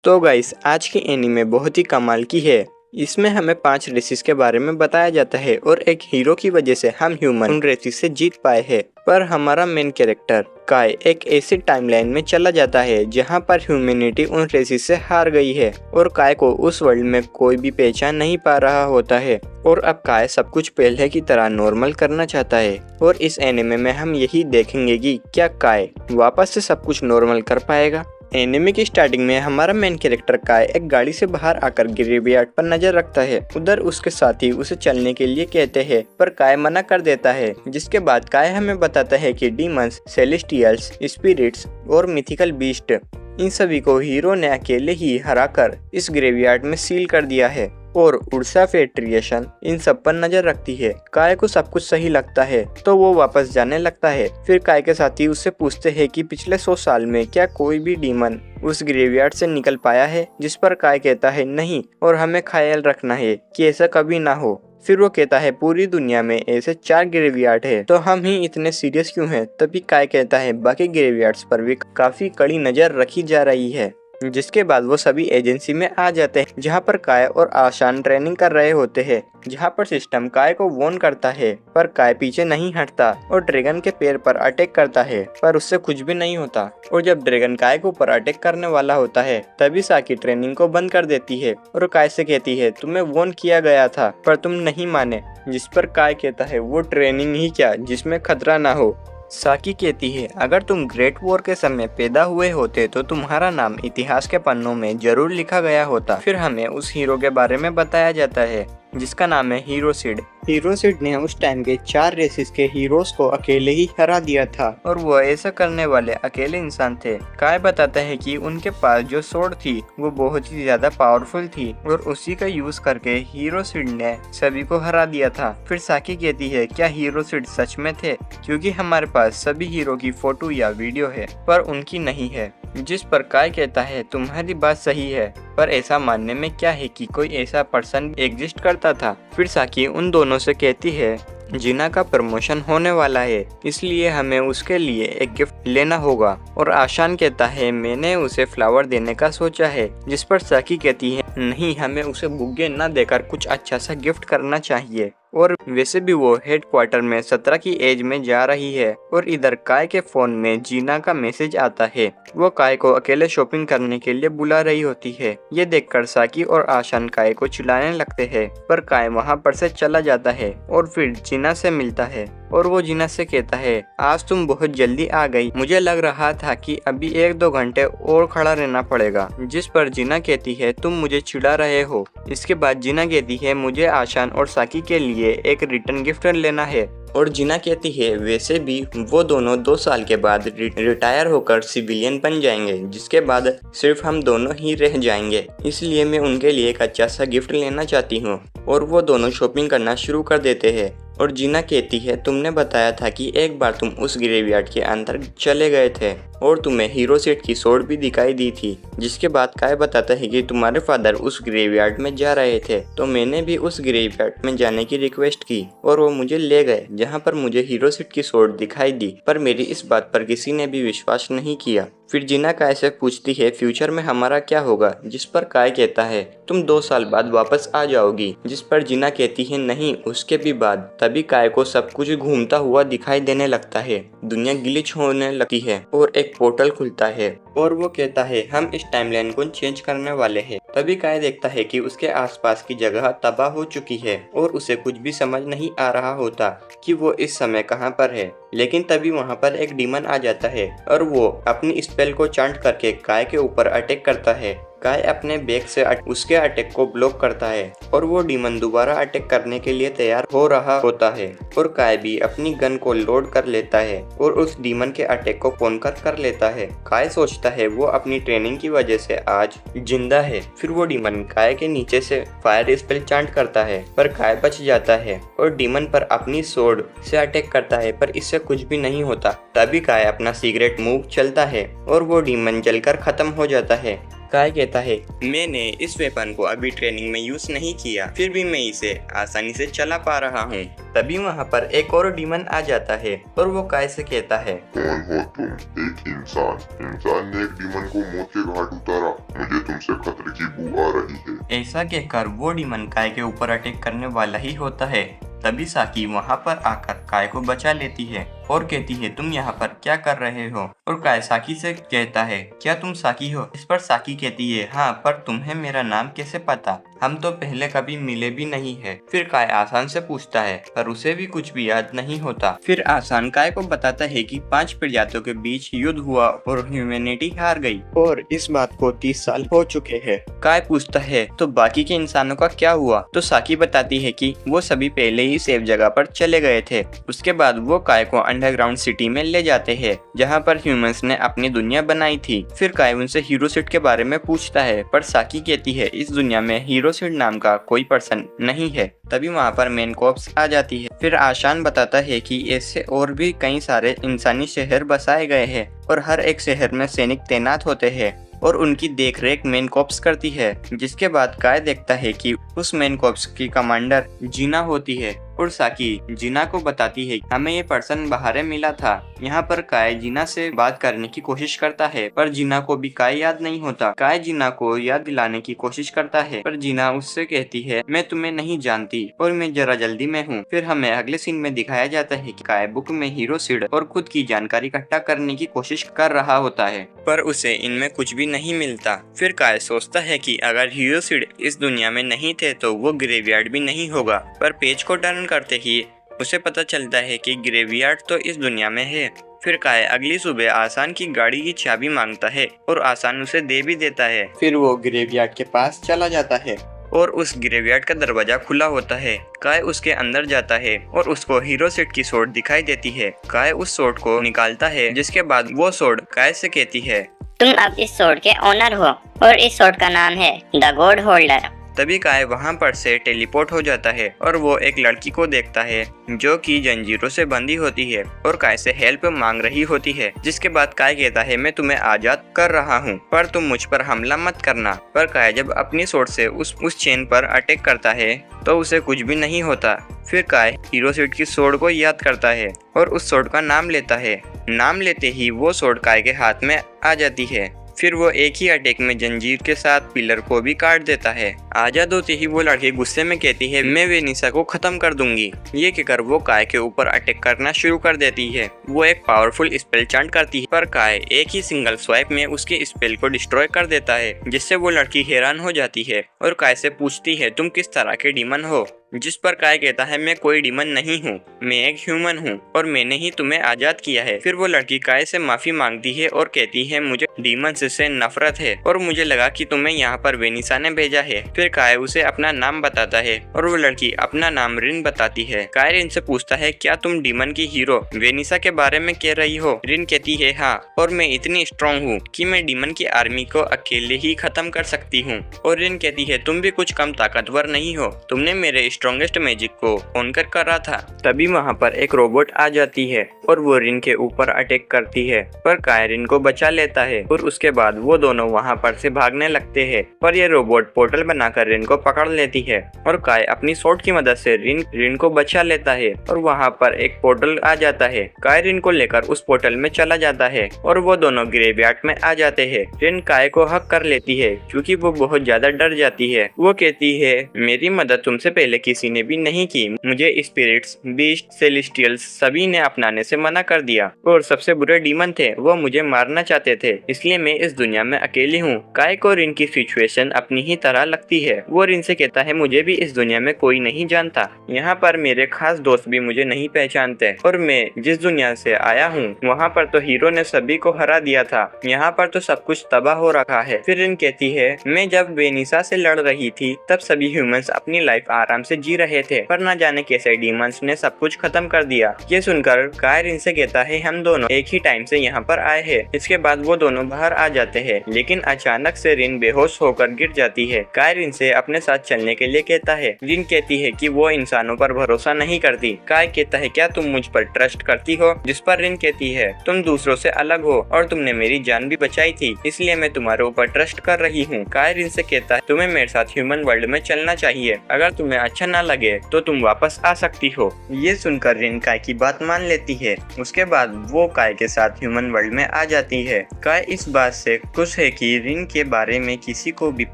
तो गाइस आज की एनीमे बहुत ही कमाल की है। इसमें हमें 5 रेसिस के बारे में बताया जाता है और एक हीरो की वजह से हम ह्यूमन उन रेसिस से जीत पाए हैं। पर हमारा मेन कैरेक्टर काय एक ऐसी टाइमलाइन में चला जाता है जहां पर ह्यूमैनिटी उन रेसिस से हार गई है और काय को उस वर्ल्ड में कोई भी पहचान नहीं पा रहा होता है और अब काय सब कुछ पहले की तरह नॉर्मल करना चाहता है। और इस एनीमे में हम यही देखेंगे कि क्या काय वापस से सब कुछ नॉर्मल कर पाएगा। एनिमे की स्टार्टिंग में हमारा मेन कैरेक्टर काय एक गाड़ी से बाहर आकर ग्रेवयार्ड पर नजर रखता है। उधर उसके साथी उसे चलने के लिए कहते हैं पर काय मना कर देता है, जिसके बाद काय हमें बताता है कि डीमंस, सेलेस्टियल्स, स्पिरिट्स और मिथिकल बीस्ट इन सभी को हीरो ने अकेले ही हराकर इस ग्रेवयार्ड में सील कर दिया है और उर्सा फेडरेशन इन सब पर नजर रखती है। काय को सब कुछ सही लगता है तो वो वापस जाने लगता है। फिर काय के साथी उससे पूछते हैं कि पिछले 100 साल में क्या कोई भी डीमन उस ग्रेवयार्ड से निकल पाया है, जिस पर काय कहता है नहीं और हमें ख्याल रखना है कि ऐसा कभी ना हो। फिर वो कहता है पूरी दुनिया में ऐसे 4 ग्रेवयार्ड है तो हम ही इतने सीरियस क्यों हैं। तभी काय कहता है बाकी ग्रेवयार्ड्स पर भी काफी कड़ी नजर रखी जा रही है। जिसके बाद वो सभी एजेंसी में आ जाते हैं जहां पर काय और आशान ट्रेनिंग कर रहे होते हैं, जहां पर सिस्टम काय को वॉर्न करता है पर काय पीछे नहीं हटता और ड्रैगन के पैर पर अटैक करता है पर उससे कुछ भी नहीं होता। और जब ड्रैगन काय के ऊपर अटैक करने वाला होता है तभी साकी ट्रेनिंग को बंद कर देती है और काय से कहती है तुम्हें वॉर्न किया गया था पर तुम नहीं माने। जिस पर काय कहता है वो ट्रेनिंग ही क्या जिसमें खतरा ना हो। साकी कहती है अगर तुम ग्रेट वॉर के समय पैदा हुए होते तो तुम्हारा नाम इतिहास के पन्नों में जरूर लिखा गया होता। फिर हमें उस हीरो के बारे में बताया जाता है जिसका नाम है हीरोसिड। हीरोसिड ने उस टाइम के 4 रेसिस के हीरोज को अकेले ही हरा दिया था और वो ऐसा करने वाले अकेले इंसान थे। काय बताता है कि उनके पास जो स्वॉर्ड थी वो बहुत ही ज्यादा पावरफुल थी और उसी का यूज करके हीरोसिड ने सभी को हरा दिया था। फिर साकी कहती है क्या हीरोसिड सच में थे, क्योंकि हमारे पास सभी हीरो की फोटो या वीडियो है पर उनकी नहीं है। जिस पर काय कहता है तुम्हारी बात सही है पर ऐसा मानने में क्या है कि कोई ऐसा पर्सन एग्जिस्ट करता था। फिर साकी उन दोनों से कहती है जिना का प्रमोशन होने वाला है इसलिए हमें उसके लिए एक गिफ्ट लेना होगा और आशान कहता है मैंने उसे फ्लावर देने का सोचा है। जिस पर साकी कहती है नहीं, हमें उसे बुग्गे न देकर कुछ अच्छा सा गिफ्ट करना चाहिए। और वैसे भी वो हेडक्वार्टर में 17 की एज में जा रही है। और इधर काय के फोन में जीना का मैसेज आता है, वो काय को अकेले शॉपिंग करने के लिए बुला रही होती है। ये देखकर साकी और आशान काय को चिल्लाने लगते हैं पर काय वहाँ पर से चला जाता है और फिर जीना से मिलता है और वो जीना से कहता है आज तुम बहुत जल्दी आ गई, मुझे लग रहा था कि अभी 1-2 घंटे और खड़ा रहना पड़ेगा। जिस पर जीना कहती है तुम मुझे चिढ़ा रहे हो। इसके बाद जीना कहती है मुझे आशान और साकी के लिए एक रिटर्न गिफ्ट लेना है और जीना कहती है वैसे भी वो दोनों 2 साल के बाद रिटायर होकर सिविलियन बन जाएंगे, जिसके बाद सिर्फ हम दोनों ही रह जाएंगे, इसलिए मैं उनके लिए एक अच्छा सा गिफ्ट लेना चाहती हूँ। और वो दोनों शॉपिंग करना शुरू कर देते हैं और जीना कहती है तुमने बताया था कि एक बार तुम उस ग्रेवयार्ड के अंदर चले गए थे और तुम्हें हीरोसिड की स्वॉर्ड भी दिखाई दी थी। जिसके बाद काय बताता है कि तुम्हारे फादर उस ग्रेवयार्ड में जा रहे थे तो मैंने भी उस ग्रेवयार्ड में जाने की रिक्वेस्ट की और वो मुझे ले गए, जहाँ पर मुझे हीरोसिड की स्वॉर्ड दिखाई दी पर मेरी इस बात पर किसी ने भी विश्वास नहीं किया। फिर जीना काय से पूछती है फ्यूचर में हमारा क्या होगा, जिस पर काय कहता है तुम 2 साल बाद वापस आ जाओगी। जिस पर जीना कहती है नहीं, उसके भी बाद। तभी काय को सब कुछ घूमता हुआ दिखाई देने लगता है, दुनिया ग्लिच होने लगती है और एक पोर्टल खुलता है और वो कहता है हम इस टाइमलाइन को चेंज करने वाले हैं। तभी काय देखता है कि उसके आसपास की जगह तबाह हो चुकी है और उसे कुछ भी समझ नहीं आ रहा होता कि वो इस समय कहाँ पर है। लेकिन तभी वहाँ पर एक डीमन आ जाता है और वो अपनी स्पेल को चांट करके काय के ऊपर अटैक करता है। काय अपने बैग से उसके अटैक को ब्लॉक करता है और वो डीमन दोबारा अटैक करने के लिए तैयार हो रहा होता है और काय भी अपनी गन को लोड कर लेता है और उस डीमन के अटैक को कॉन्कर कर लेता है। काय सोचता है वो अपनी ट्रेनिंग की वजह से आज जिंदा है। फिर वो डीमन काय के नीचे से फायर स्पेल चांट करता है पर काय बच जाता है और डीमन पर अपनी स्वॉर्ड से अटैक करता है पर इससे कुछ भी नहीं होता। तभी काय अपना सीक्रेट मूव चलता है और वो डीमन जलकर खत्म हो जाता है। काय कहता है, मैंने इस वेपन को अभी ट्रेनिंग में यूज नहीं किया, फिर भी मैं इसे आसानी से चला पा रहा हूँ। तभी वहाँ पर एक और डीमन आ जाता है और वो काय से कहता है, कौन हो तुम? एक इंसान ने एक डीमन को मौत के घाट उतारा। मुझे तुमसे खतरे की बू आ रही है। ऐसा कहकर वो डीमन काय के ऊपर अटैक करने वाला ही होता है। तभी साकी वहाँ पर आकर काय को बचा लेती है और कहती है, तुम यहाँ पर क्या कर रहे हो? और काय साकी से कहता है, क्या तुम साकी हो? इस पर साकी कहती है, हाँ, पर तुम्हें मेरा नाम कैसे पता? हम तो पहले कभी मिले भी नहीं है। फिर काय आसान से पूछता है, पर उसे भी कुछ भी याद नहीं होता। फिर आसान काय को बताता है कि 5 प्रजातियों के बीच युद्ध हुआ और ह्यूमैनिटी हार गई और इस बात को 30 साल हो चुके हैं। काय पूछता है, तो बाकी के इंसानों का क्या हुआ? तो साकी बताती है कि वो सभी पहले ही सेफ जगह पर चले गए थे। उसके बाद वो काय को अंडरग्राउंड सिटी में ले जाते हैं, जहाँ पर ह्यूमंस ने अपनी दुनिया बनाई थी। फिर काय उनसे हीरो सीड के बारे में पूछता है, पर साकी कहती है, इस दुनिया में हीरो सीड नाम का कोई पर्सन नहीं है। तभी वहाँ पर मेन कॉप्स आ जाती है। फिर आशान बताता है कि ऐसे और भी कई सारे इंसानी शहर बसाए गए हैं और हर एक शहर में सैनिक तैनात होते हैं और उनकी देखरेख मेन कॉप्स करती है। जिसके बाद काय देखता है कि उस मेन कॉप्स की कमांडर जीना होती है और साकी जीना को बताती है, हमें ये पर्सन बाहर मिला था। यहाँ पर काय जीना से बात करने की कोशिश करता है, पर जीना को भी काय याद नहीं होता। काय जीना को याद दिलाने की कोशिश करता है, पर जीना उससे कहती है, मैं तुम्हें नहीं जानती और मैं जरा जल्दी में हूँ। फिर हमें अगले सीन में दिखाया जाता है कि काय बुक में हीरो सीड और खुद की जानकारी इकट्ठा करने की कोशिश कर रहा होता है, पर उसे इनमें कुछ भी नहीं मिलता। फिर काय सोचता है कि अगर हीरो सीड इस दुनिया में नहीं थे तो वो ग्रेवयार्ड भी नहीं होगा, पर पेज को टर्न करते ही उसे पता चलता है कि ग्रेवयार्ड तो इस दुनिया में है। फिर काय अगली सुबह आसान की गाड़ी की चाबी मांगता है और आसान उसे दे भी देता है। फिर वो ग्रेवयार्ड के पास चला जाता है और उस ग्रेवयार्ड का दरवाजा खुला होता है। काय उसके अंदर जाता है और उसको हीरो सीड की सोर्ड दिखाई देती है। काय उस सोर्ड को निकालता है, जिसके बाद वो सोर्ड काय से कहती है, तुम अब इस सोर्ड के ओनर हो और इस सोर्ड का नाम है द गॉड होल्डर। तभी काय वहां पर से टेलीपोर्ट हो जाता है और वो एक लड़की को देखता है जो कि जंजीरों से बंधी होती है और काय से हेल्प मांग रही होती है। जिसके बाद काय कहता है, मैं तुम्हें आजाद कर रहा हूँ, पर तुम मुझ पर हमला मत करना। पर काय जब अपनी सोर्ड से उस चेन पर अटैक करता है तो उसे कुछ भी नहीं होता। फिर काय हीरो सीड की सोर्ड को याद करता है और उस सोर्ड का नाम लेता है। नाम लेते ही वो सोर्ड काय के हाथ में आ जाती है। फिर वो एक ही अटैक में जंजीर के साथ पिलर को भी काट देता है। आजाद होते ही वो लड़की गुस्से में कहती है, मैं वेनिसा को खत्म कर दूंगी। ये कहकर वो काय के ऊपर अटैक करना शुरू कर देती है। वो एक पावरफुल स्पेल चांट करती है, पर काय एक ही सिंगल स्वाइप में उसके स्पेल को डिस्ट्रॉय कर देता है, जिससे वो लड़की हैरान हो जाती है और काय से पूछती है, तुम किस तरह के डीमन हो? जिस पर काय कहता है, मैं कोई डीमन नहीं हूँ, मैं एक ह्यूमन हूँ और मैंने ही तुम्हें आजाद किया है। फिर वो लड़की काय से माफी मांगती है और कहती है, मुझे डीमन से नफरत है और मुझे लगा कि तुम्हें यहाँ पर वेनिसा ने भेजा है। फिर काय उसे अपना नाम बताता है और वो लड़की अपना नाम रिन बताती है। काय रिन से पूछता है, क्या तुम डीमन की हीरो वेनिसा के बारे में कह रही हो? रिन कहती है, हाँ, और मैं इतनी स्ट्रॉन्ग हूँ कि मैं डीमन की आर्मी को अकेले ही खत्म कर सकती हूँ। और रिन कहती है, तुम भी कुछ कम ताकतवर नहीं हो, तुमने मेरे स्ट्रॉन्गेस्ट मैजिक को कॉन्कर करा था। तभी वहाँ पर एक रोबोट आ जाती है और वो रिन के ऊपर अटैक करती है, पर काय रिन को बचा लेता है और उसके बाद वो दोनों वहाँ पर से भागने लगते हैं। पर ये रोबोट पोर्टल बनाकर रिन को पकड़ लेती है और काय अपनी सोर्ड की मदद से रिन को बचा लेता है और वहाँ पर एक पोर्टल आ जाता है। काय रिन को लेकर उस पोर्टल में चला जाता है और वो दोनों ग्रेवयार्ड में आ जाते हैं। रिन काय को हक कर लेती है क्योंकि वो बहुत ज्यादा डर जाती है। वो कहती है, मेरी मदद तुमसे पहले किसी ने भी नहीं की, मुझे स्पिरिट्स, बीस्ट, सेलेस्टियल्स सभी ने अपनाने से मना कर दिया और सबसे बुरे डीमन थे, वो मुझे मारना चाहते थे, इसलिए मैं इस दुनिया में अकेली हूँ। काय को रिन की सिचुएशन अपनी ही तरह लगती है। वो रिन से कहता है, मुझे भी इस दुनिया में कोई नहीं जानता, यहाँ पर मेरे खास दोस्त भी मुझे नहीं पहचानते और मैं जिस दुनिया से आया हूँ वहाँ पर तो हीरो ने सभी को हरा दिया था, यहाँ पर तो सब कुछ तबाह हो रखा है। फिर रिन कहती है, मैं जब वेनिसा से लड़ रही थी तब सभी ह्यूमंस अपनी लाइफ आराम से जी रहे थे, पर न जाने कैसे डीमंस ने सब कुछ खत्म कर दिया। ये सुनकर काय रिन से कहता है हम दोनों एक ही टाइम से यहाँ पर आए हैं। इसके बाद वो दोनों बाहर आ जाते हैं, लेकिन अचानक से रिन बेहोश होकर गिर जाती है। काय रिन से अपने साथ चलने के लिए कहता है। रिन कहती है कि वो इंसानों पर भरोसा नहीं करती। काय कहता है क्या तुम मुझ पर ट्रस्ट करती हो? जिस पर रिन कहती है तुम दूसरों से अलग हो और तुमने मेरी जान भी बचाई थी, इसलिए मैं तुम्हारे ऊपर ट्रस्ट कर रही हूँ। काय रिन से कहता है तुम्हें मेरे साथ ह्यूमन वर्ल्ड में चलना चाहिए, अगर तुम्हें अच्छा ना लगे तो तुम वापस आ सकती हो। ये सुनकर रिन काय की बात मान लेती है। उसके बाद वो काय के साथ ह्यूमन वर्ल्ड में आ जाती है। काय इस बात से खुश है कि रिन के बारे में किसी को भी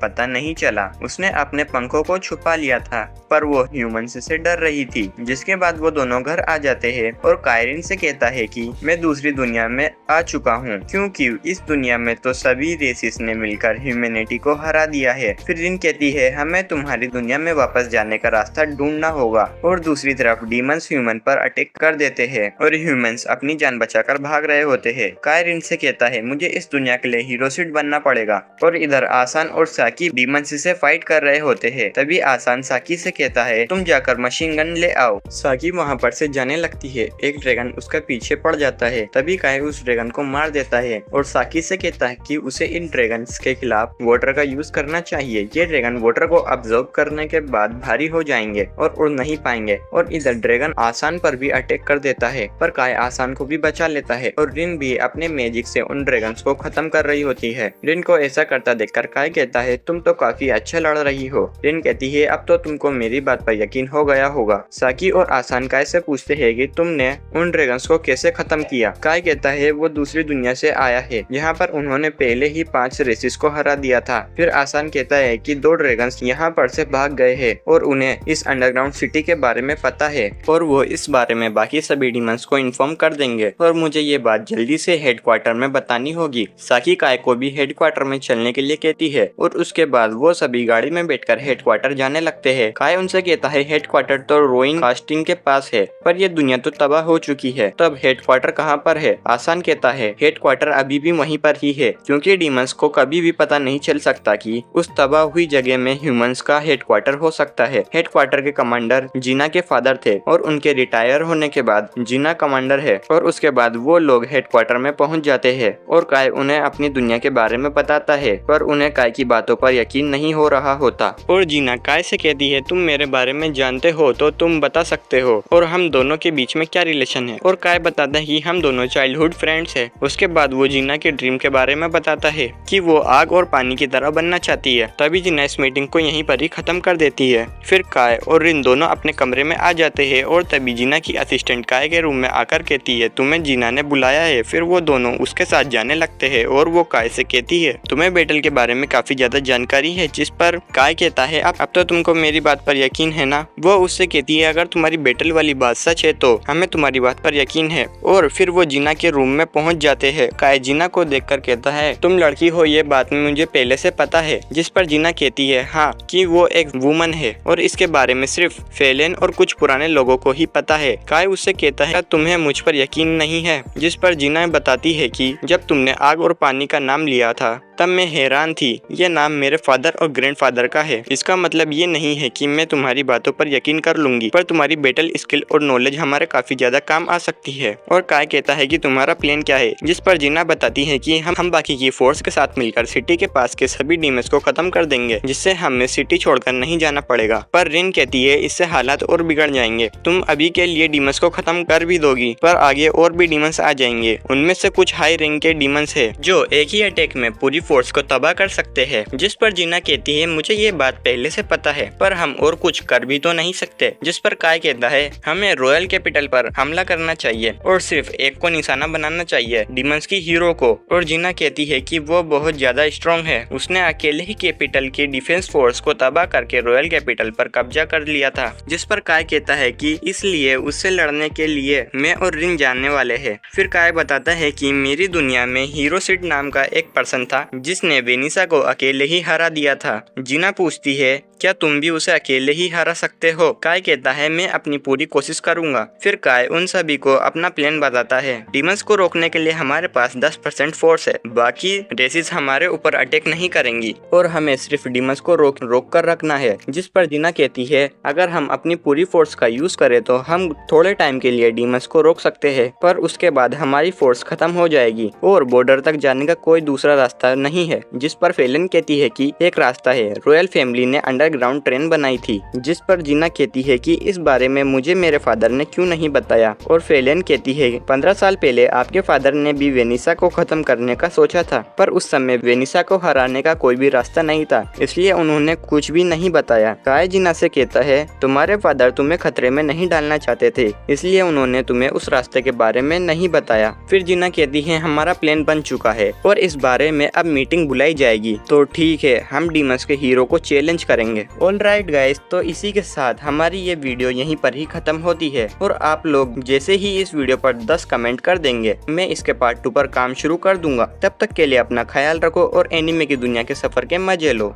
पता नहीं चला। उसने अपने पंखों को छुपा लिया था, पर वो ह्यूमन से डर रही थी। जिसके बाद वो दोनों घर आ जाते हैं और काय रिन से कहता है कि मैं दूसरी दुनिया में आ चुका हूँ, क्योंकि इस दुनिया में तो सभी रेसिस ने मिलकर ह्यूमैनिटी को हरा दिया है। फिर रिन कहती है हमें तुम्हारी दुनिया में वापस जाने का रास्ता ढूंढना होगा। और दूसरी तरफ डीमंस ह्यूमन पर अटैक कर देते हैं और ह्यूमंस अपनी जान बचाकर भाग रहे होते हैं। काय रिन से कहता है मुझे इस दुनिया के लिए हीरोसिड बनना पड़ेगा। और इधर आसान और साकी डीमंस से फाइट कर रहे होते हैं। तभी आसान साकी से कहता है तुम जाकर मशीन गन ले आओ। साकी वहाँ पर से जाने लगती है। एक ड्रैगन उसका पीछे पड़ जाता है। तभी काय उस ड्रैगन को मार देता है और साकी से कहता है कि उसे इन ड्रैगन्स के खिलाफ वाटर का यूज करना चाहिए। ये ड्रैगन वाटर को अब्सॉर्ब करने के बाद भारी हो जाएंगे और उड़ नहीं पाएंगे। और इधर ड्रैगन आसान पर भी अटैक कर देता है, पर काय आसान को भी बचा लेता है और रिन भी अपने मैजिक से उन ड्रैगन्स को खत्म कर रही होती है। रिन को ऐसा करता देखकर काय कहता है तुम तो काफी अच्छा लड़ रही हो। रिन कहती है अब तो तुमको मेरी बात पर यकीन हो गया होगा। साकी और आसान काय से पूछते हैं कि तुमने उन ड्रैगन्स को कैसे खत्म किया। काय कहता है वो दूसरी दुनिया से आया है, यहाँ पर उन्होंने पहले ही 5 रेसिस को हरा दिया था। फिर आसान कहता है कि 2 ड्रैगन्स यहाँ पर से भाग गए हैं और उन्हें इस अंडरग्राउंड सिटी के बारे में पता है और वो इस बारे में बाकी सभी डीमंस को इन्फॉर्म कर देंगे और मुझे ये बात जल्दी से हेडक्वार्टर में बतानी होगी। साकी काय को भी हेडक्वार्टर में चलने के लिए कहती है और उसके बाद वो सभी गाड़ी में बैठकर हेडक्वार्टर जाने लगते हैं। काय उनसे कहता है हेडक्वार्टर तो रोइंग कास्टिंग के पास है, पर ये दुनिया तो तबाह हो चुकी है, तब हेडक्वार्टर कहाँ पर है? आसान कहता है हेडक्वार्टर अभी भी वहीं पर ही है, क्योंकि डीमंस को कभी भी पता नहीं चल सकता कि उस तबाह हुई जगह में ह्यूमंस का हेडक्वार्टर हो सकता है। हेडक्वार्टर के कमांडर जीना के फादर थे और उनके रिटायर होने के बाद जीना कमांडर है। और उसके बाद वो लोग हेडक्वार्टर में पहुंच जाते हैं और काय उन्हें अपनी दुनिया के बारे में बताता है, पर उन्हें काय की बातों पर यकीन नहीं हो रहा होता। और जीना काय से कहती है तुम मेरे बारे में जानते हो तो तुम बता सकते हो और हम दोनों के बीच में क्या रिलेशन है। और काय बताता है कि हम दोनों चाइल्डहुड फ्रेंड्स हैं। उसके बाद वो जीना के ड्रीम के बारे में बताता है कि वो आग और पानी की तरह बनना चाहती है। तभी जीना इस मीटिंग को यहीं पर ही खत्म कर देती है। फिर काय और रिन दोनों अपने कमरे में आ जाते हैं और तभी जीना की असिस्टेंट काय के रूम में आकर कहती है तुम्हें जीना ने बुलाया है। फिर वो दोनों उसके साथ जाने लगते हैं और वो काय से कहती है तुम्हें बैटल के बारे में काफी ज्यादा जानकारी है। जिस पर काय कहता है अब तो तुमको मेरी बात पर यकीन है ना। वो उससे कहती है अगर तुम्हारी बैटल वाली बात सच है तो हमें तुम्हारी बात पर यकीन है। और फिर वो जीना के रूम में पहुंच जाते हैं। काय जीना को देखकर कहता है तुम लड़की हो ये बात में मुझे पहले से पता है। जिस पर जीना कहती है हाँ कि वो एक वुमन है और इसके बारे में सिर्फ फेलन और कुछ पुराने लोगों को ही पता है। काय उससे कहता है तुम्हें मुझ पर यकीन नहीं है। जिस पर जीना बताती है कि जब तुमने आग और पानी का नाम लिया था तब मैं हैरान थी। यह नाम मेरे फादर और ग्रैंडफादर का है। इसका मतलब ये नहीं है कि मैं तुम्हारी बातों पर यकीन कर लूंगी, पर तुम्हारी बैटल स्किल और नॉलेज हमारे काफी ज्यादा काम आ सकती है। और काय कहता है कि तुम्हारा प्लान क्या है। जिस पर जीना बताती है कि हम बाकी की फोर्स के साथ मिलकर सिटी के पास के सभी डीमंस को खत्म कर देंगे, जिससे हमें सिटी छोड़कर नहीं जाना पड़ेगा। पर रिन कहती है इससे हालात और बिगड़ जाएंगे। तुम अभी के लिए डीमंस को खत्म कर भी दोगी, पर आगे और भी डीमंस आ जाएंगे। उनमें से कुछ हाई रैंक के डीमंस है जो एक ही अटैक में पूरी फोर्स को तबाह कर सकते हैं। जिस पर जीना कहती है मुझे ये बात पहले से पता है, पर हम और कुछ कर भी तो नहीं सकते। जिस पर काय कहता है हमें रॉयल कैपिटल पर हमला करना चाहिए और सिर्फ एक को निशाना बनाना चाहिए, डीमंस की हीरो को। और जीना कहती है कि वो बहुत ज्यादा स्ट्रॉन्ग है, उसने अकेले ही कैपिटल की डिफेंस फोर्स को तबाह करके रॉयल कैपिटल पर कब्जा कर लिया था। जिस पर काय कहता है कि इसलिए उससे लड़ने के लिए मैं और रिन जानने वाले हैं। फिर काय बताता है कि मेरी दुनिया में हीरोसिड नाम का एक पर्सन था जिसने वेनिसा को अकेले ही हरा दिया था। जीना पूछती है क्या तुम भी उसे अकेले ही हरा सकते हो? काय कहता है मैं अपनी पूरी कोशिश करूंगा। फिर काय उन सभी को अपना प्लान बताता है। डीमंस को रोकने के लिए हमारे पास 10% फोर्स है, बाकी रेसिस हमारे ऊपर अटैक नहीं करेंगी और हमें सिर्फ डीमंस को रोक कर रखना है। जिस पर जीना कहती है अगर हम अपनी पूरी फोर्स का यूज करें तो हम थोड़े टाइम के लिए डीमंस को रोक सकते हैं, पर उसके बाद हमारी फोर्स खत्म हो जाएगी और बॉर्डर तक जाने का कोई दूसरा रास्ता नहीं है। जिस पर फेलन कहती है कि एक रास्ता है, रॉयल फैमिली ने अंडरग्राउंड ट्रेन बनाई थी। जिस पर जीना कहती है कि इस बारे में मुझे मेरे फादर ने क्यों नहीं बताया, और फेलन कहती है 15 साल पहले आपके फादर ने भी वेनिसा को खत्म करने का सोचा था, पर उस समय वेनिसा को हराने का कोई भी रास्ता नहीं था, इसलिए उन्होंने कुछ भी नहीं बताया। काय जीना से कहता है तुम्हारे फादर तुम्हें खतरे में नहीं डालना चाहते थे, इसलिए उन्होंने तुम्हें उस रास्ते के बारे में नहीं बताया। फिर जीना कहती है हमारा प्लान बन चुका है और इस बारे में अब मीटिंग बुलाई जाएगी, तो ठीक है हम डीमंस के हीरो को चैलेंज करेंगे। ऑलराइट गाइस, तो इसी के साथ हमारी ये वीडियो यहीं पर ही खत्म होती है और आप लोग जैसे ही इस वीडियो पर 10 कमेंट कर देंगे मैं इसके पार्ट 2 पर काम शुरू कर दूंगा। तब तक के लिए अपना ख्याल रखो और एनिमे की दुनिया के सफर के मजे लो।